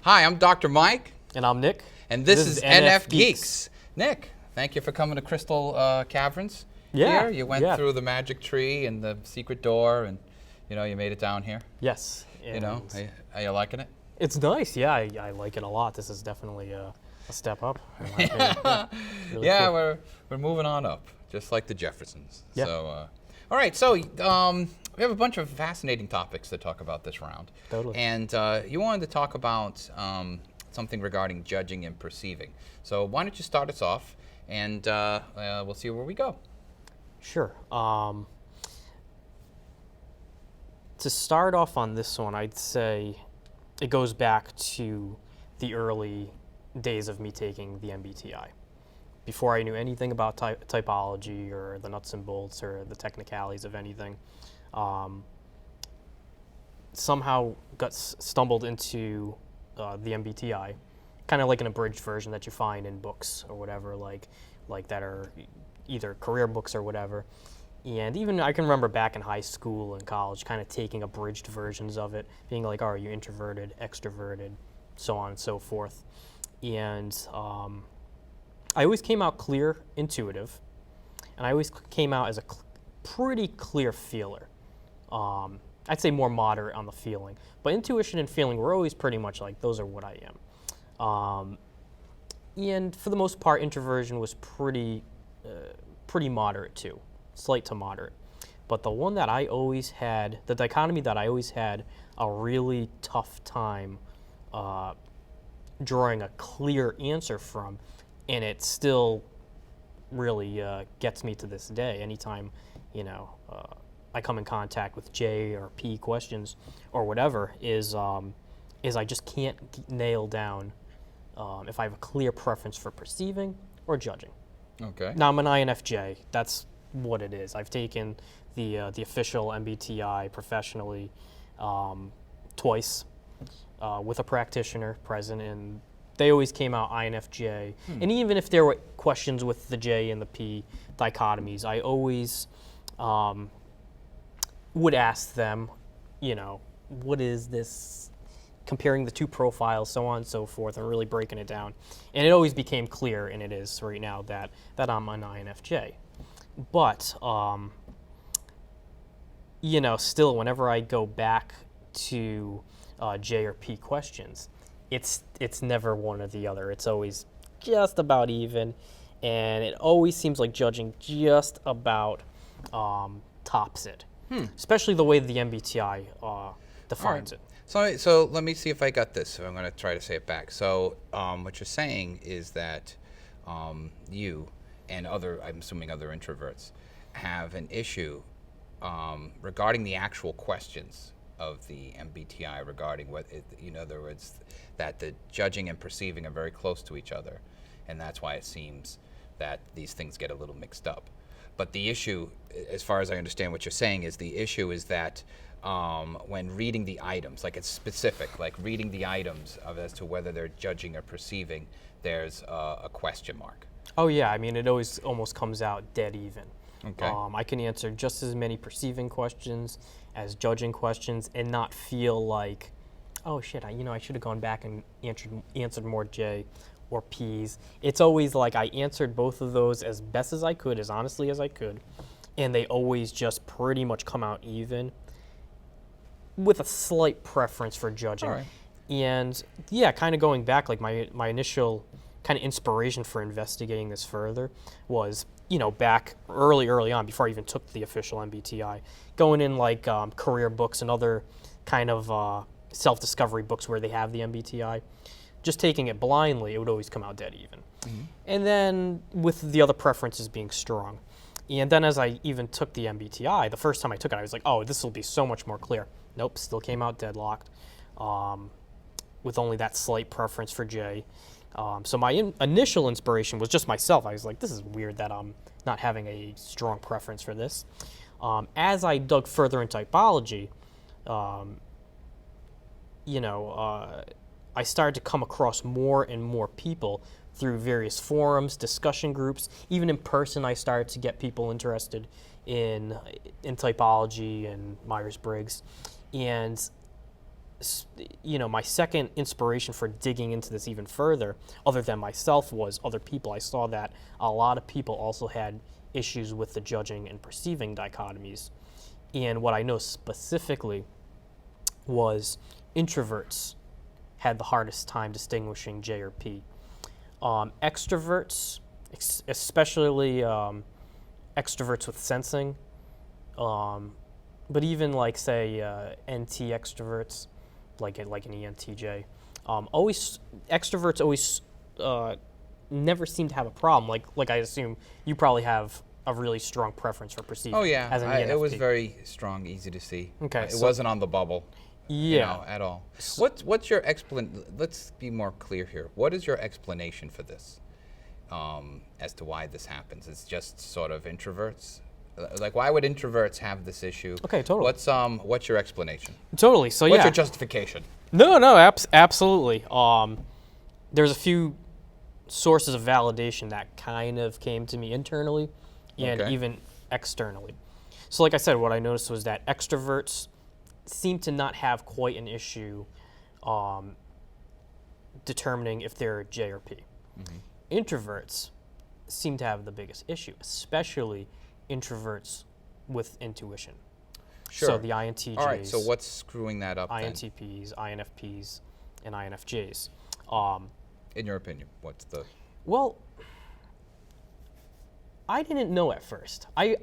Hi, I'm Dr. Mike. And I'm Nick. And this is NFGeeks. Nick, thank you for coming to Crystal Caverns. Here. You went through the magic tree and the secret door, and you made it down here. Yes. Are you liking it? It's nice. Yeah, I like it a lot. This is definitely a step up. In my opinion. Really cool. we're moving on up, just like the Jeffersons. Yeah. So, all right. So we have a bunch of fascinating topics to talk about this round. Totally. And you wanted to talk about something regarding judging and perceiving. So why don't you start us off, and we'll see where we go. Sure. To start off on this one, I'd say it goes back to the early days of me taking the MBTI. Before I knew anything about typology or the nuts and bolts or the technicalities of anything, somehow stumbled into the MBTI, kind of like an abridged version that you find in books or whatever, like that are either career books or whatever. And even I can remember back in high school and college kind of taking abridged versions of it, being like, oh, are you introverted, extroverted, so on and so forth. And I always came out clear, intuitive, and I always came out as a pretty clear feeler. I'd say more moderate on the feeling, but intuition and feeling were always pretty much like, those are what I am. And for the most part, introversion was pretty moderate too, slight to moderate. But the one that I always had, the dichotomy that I always had a really tough time drawing a clear answer from, and it still really gets me to this day. Anytime, I come in contact with J or P questions or whatever, is I just can't nail down if I have a clear preference for perceiving or judging. Okay. Now I'm an INFJ. That's what it is. I've taken the official MBTI professionally twice with a practitioner present, and they always came out INFJ. And even if there were questions with the J and the P dichotomies, I always would ask them, what is this, comparing the two profiles, so on and so forth, and really breaking it down. And it always became clear, and it is right now, that I'm an INFJ. But, still, whenever I go back to J or P questions, it's never one or the other. It's always just about even, and it always seems like judging just about tops it. Especially the way the MBTI defines it. So let me see if I got this. I'm going to try to say it back. So what you're saying is that you and I'm assuming other introverts, have an issue regarding the actual questions of the MBTI regarding what, in other words, that the judging and perceiving are very close to each other, and that's why it seems that these things get a little mixed up. But the issue, as far as I understand what you're saying, is the issue is that when reading the items, like it's specific, like reading the items as to whether they're judging or perceiving, there's a question mark. Oh yeah, I mean, it always almost comes out dead even. Okay. I can answer just as many perceiving questions as judging questions and not feel like, oh shit, I should have gone back and answered more J or P's. It's always like I answered both of those as best as I could, as honestly as I could, and they always just pretty much come out even, with a slight preference for judging. All right. And yeah, kind of going back, like my initial kind of inspiration for investigating this further was, back early on, before I even took the official MBTI, going in like career books and other kind of self-discovery books where they have the MBTI. Just taking it blindly, it would always come out dead even. Mm-hmm. And then with the other preferences being strong. And then as I even took the MBTI, the first time I took it, I was like, oh, this will be so much more clear. Nope, still came out deadlocked, with only that slight preference for J. So my initial inspiration was just myself. I was like, this is weird that I'm not having a strong preference for this. As I dug further in typology, I started to come across more and more people through various forums, discussion groups. Even in person, I started to get people interested in typology and Myers-Briggs. And my second inspiration for digging into this even further, other than myself, was other people. I saw that a lot of people also had issues with the judging and perceiving dichotomies. And what I know specifically was introverts had the hardest time distinguishing J or P. Extroverts, especially extroverts with sensing, but even like say NT extroverts, like an ENTJ, extroverts always never seem to have a problem. Like I assume you probably have a really strong preference for perceiving. Oh yeah, as an ENFP. it was very strong, easy to see. Okay, It wasn't on the bubble. Yeah. At all. What's your let's be more clear here. What is your explanation for this, as to why this happens? It's just sort of introverts? Like, why would introverts have this issue? Okay, totally. What's your explanation? Totally. So What's yeah. your justification? No, absolutely. There's a few sources of validation that kind of came to me internally and Okay. even externally. So like I said, what I noticed was that extroverts seem to not have quite an issue determining if they're J or P. Mm-hmm. Introverts seem to have the biggest issue, especially introverts with intuition. Sure. So the INTJs. All right, so what's screwing that up then? INTPs, INFPs, and INFJs. In your opinion, what's the... Well, I didn't know at first. I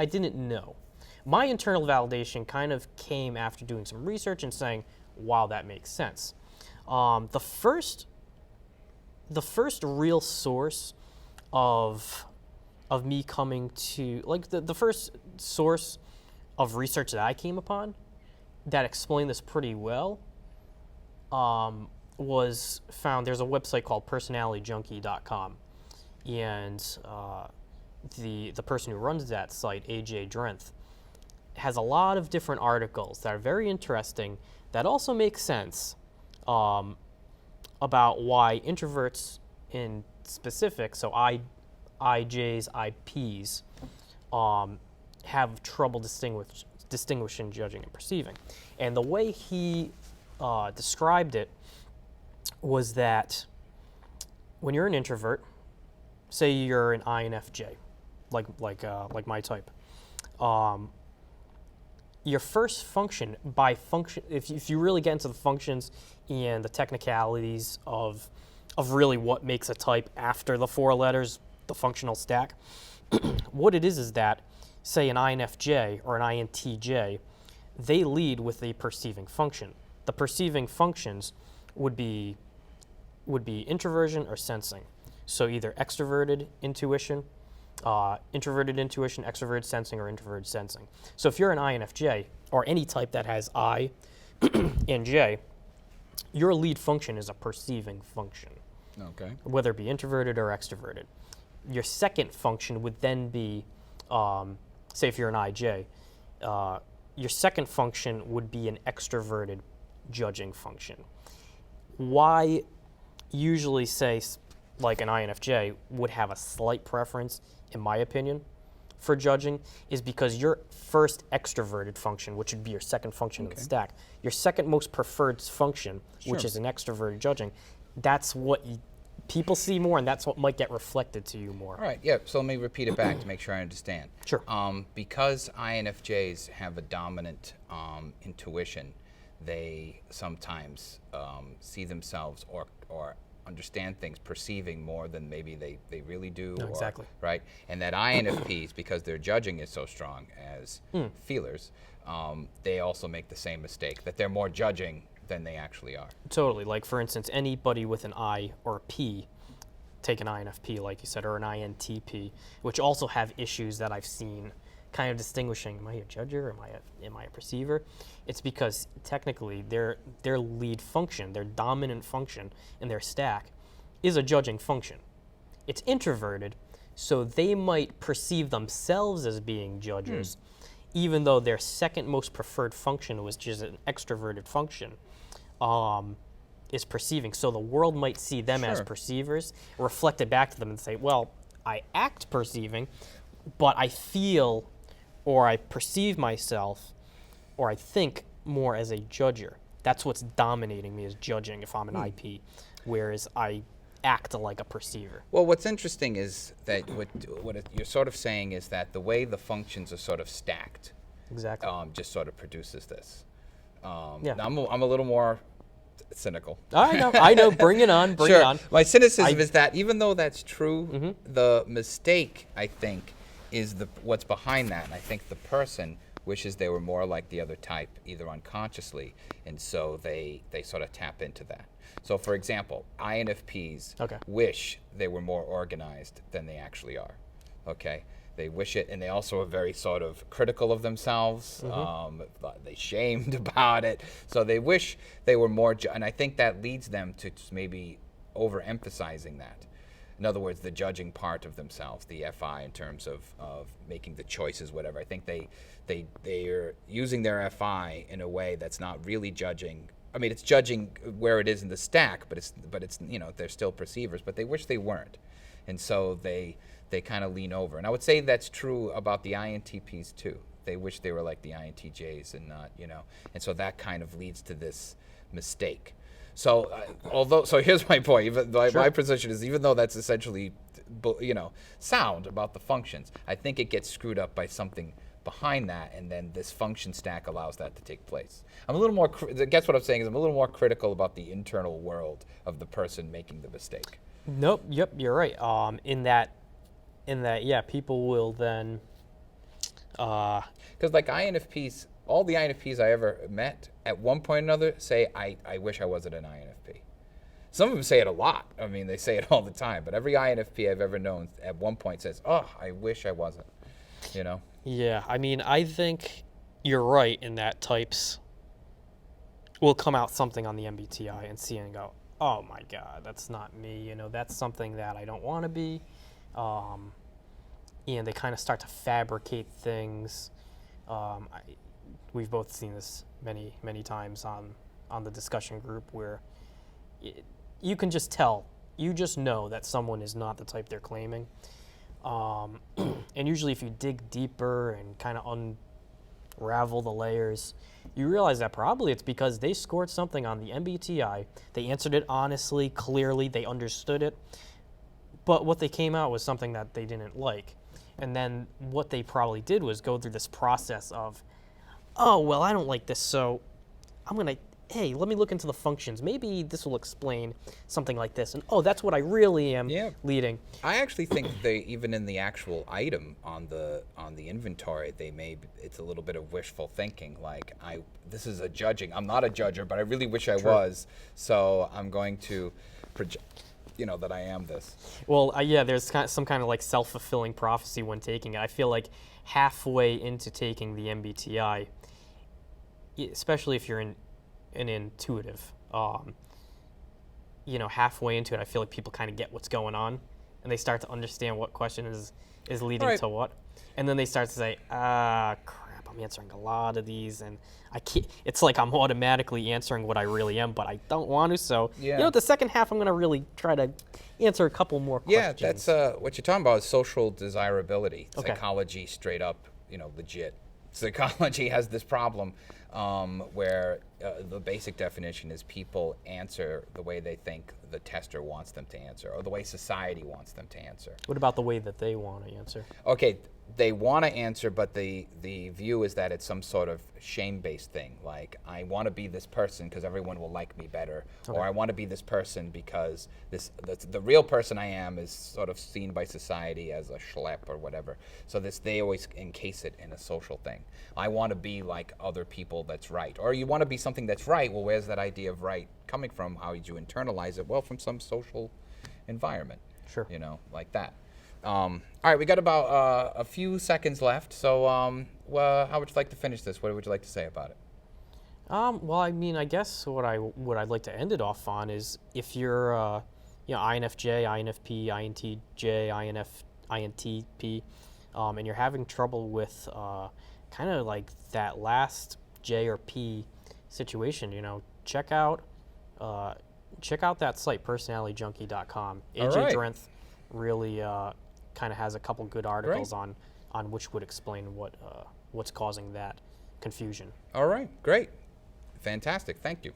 didn't know. My internal validation kind of came after doing some research and saying, wow, that makes sense. The first real source of me coming to, like the first source of research that I came upon that explained this pretty well was found. There's a website called personalityjunkie.com, and the person who runs that site, AJ Drenth, has a lot of different articles that are very interesting that also make sense about why introverts in specific, so IJs, IPs, have trouble distinguishing, judging, and perceiving. And the way he described it was that when you're an introvert, say you're an INFJ, like my type, your first function, if you really get into the functions and the technicalities of really what makes a type after the 4 letters, the functional stack, what it is that, say an INFJ or an INTJ, they lead with a perceiving function. The perceiving functions would be introversion or sensing. So either extroverted intuition, introverted intuition, extroverted sensing, or introverted sensing. So if you're an INFJ, or any type that has I and J, your lead function is a perceiving function. Okay. Whether it be introverted or extroverted. Your second function would then be, say if you're an IJ, your second function would be an extroverted judging function. Why usually say like an INFJ would have a slight preference, in my opinion, for judging is because your first extroverted function, which would be your second function in the stack, your second most preferred function, which is an extroverted judging, that's what people see more, and that's what might get reflected to you more. All right, yeah, so let me repeat it back to make sure I understand. Sure. Because INFJs have a dominant intuition, they sometimes see themselves or understand things, perceiving more than maybe they really do. No, exactly. Right? And that INFPs, because their judging is so strong as feelers, they also make the same mistake, that they're more judging than they actually are. Totally. Like, for instance, anybody with an I or a P, take an INFP, like you said, or an INTP, which also have issues that I've seen kind of distinguishing, am I a judger, am I a perceiver? It's because technically their lead function, their dominant function in their stack is a judging function. It's introverted, so they might perceive themselves as being judges, even though their second most preferred function, which is an extroverted function, is perceiving. So the world might see them as perceivers, reflect it back to them and say, well, I act perceiving, but I feel or I perceive myself or I think more as a judger. That's what's dominating me, is judging if I'm an IP, whereas I act like a perceiver. Well, what's interesting is that you're sort of saying is that the way the functions are sort of stacked, Exactly. just sort of produces this. Yeah. Now I'm a little more cynical. I know. Bring it on. Bring it on. My cynicism is that even though that's true, the mistake, I think, is what's behind that. And I think the person wishes they were more like the other type, either unconsciously, and so they sort of tap into that. So, for example, INFPs wish they were more organized than they actually are. Okay? They wish it, and they also are very sort of critical of themselves. They shamed about it. So they wish they were more, and I think that leads them to maybe overemphasizing that. In other words, the judging part of themselves, the FI, in terms of making the choices, whatever. I think they are using their FI in a way that's not really judging. I mean, it's judging where it is in the stack, but it's they're still perceivers, but they wish they weren't, and so they kind of lean over. And I would say that's true about the INTPs too. They wish they were like the INTJs and not, and so that kind of leads to this mistake. So, so here's my point. My position is, even though that's essentially, sound about the functions, I think it gets screwed up by something behind that, and then this function stack allows that to take place. I'm a little more. Guess what I'm saying is I'm a little more critical about the internal world of the person making the mistake. Nope. Yep. You're right. In that, yeah, people will then. Because like INFPs, all the INFPs I ever met, at one point or another, say, I wish I wasn't an INFP. Some of them say it a lot. I mean, they say it all the time. But every INFP I've ever known at one point says, oh, I wish I wasn't, Yeah, I mean, I think you're right in that types will come out something on the MBTI and see and go, oh my God, that's not me. That's something that I don't want to be. And they kind of start to fabricate things. We've both seen this many, many times on the discussion group where you can just tell, you just know that someone is not the type they're claiming. And usually if you dig deeper and kind of unravel the layers, you realize that probably it's because they scored something on the MBTI. They answered it honestly, clearly, they understood it. But what they came out was something that they didn't like. And then what they probably did was go through this process of, oh, well, I don't like this, so I'm going to, hey, let me look into the functions. Maybe this will explain something like this. And, oh, that's what I really am leading. I actually think they, even in the actual item on the inventory, it's a little bit of wishful thinking. Like, this is a judging. I'm not a judger, but I really wish I was. So I'm going to project, that I am this. Well, yeah, there's some kind of like self-fulfilling prophecy when taking it. I feel like halfway into taking the MBTI, especially if you're an intuitive, halfway into it, I feel like people kind of get what's going on, and they start to understand what question is leading to what, and then they start to say, crap, I'm answering a lot of these, and I can't. It's like I'm automatically answering what I really am, but I don't want to. So, the second half, I'm going to really try to answer a couple more questions. Yeah, that's what you're talking about is social desirability. Psychology, straight up, legit. Psychology has this problem where the basic definition is people answer the way they think the tester wants them to answer, or the way society wants them to answer. What about the way that they want to answer? Okay, they want to answer, but the view is that it's some sort of shame-based thing. Like, I want to be this person because everyone will like me better, or I want to be this person because the real person I am is sort of seen by society as a schlep or whatever. So they always encase it in a social thing. I want to be like other people that's right. Or you want to be something that's right. Well, where's that idea of right coming from? How did you internalize it? Well, from some social environment. Sure. Like that. All right, we got about a few seconds left. So, well, how would you like to finish this? What would you like to say about it? Well, I mean, I guess what I'd like to end it off on is if you're, INFJ, INFP, INTJ, INTP, and you're having trouble with kind of like that last J or P situation, check out that site, personalityjunkie.com. All AJ right. Drenth really kind of has a couple good articles on which would explain what's causing that confusion. All right, great. Fantastic. Thank you.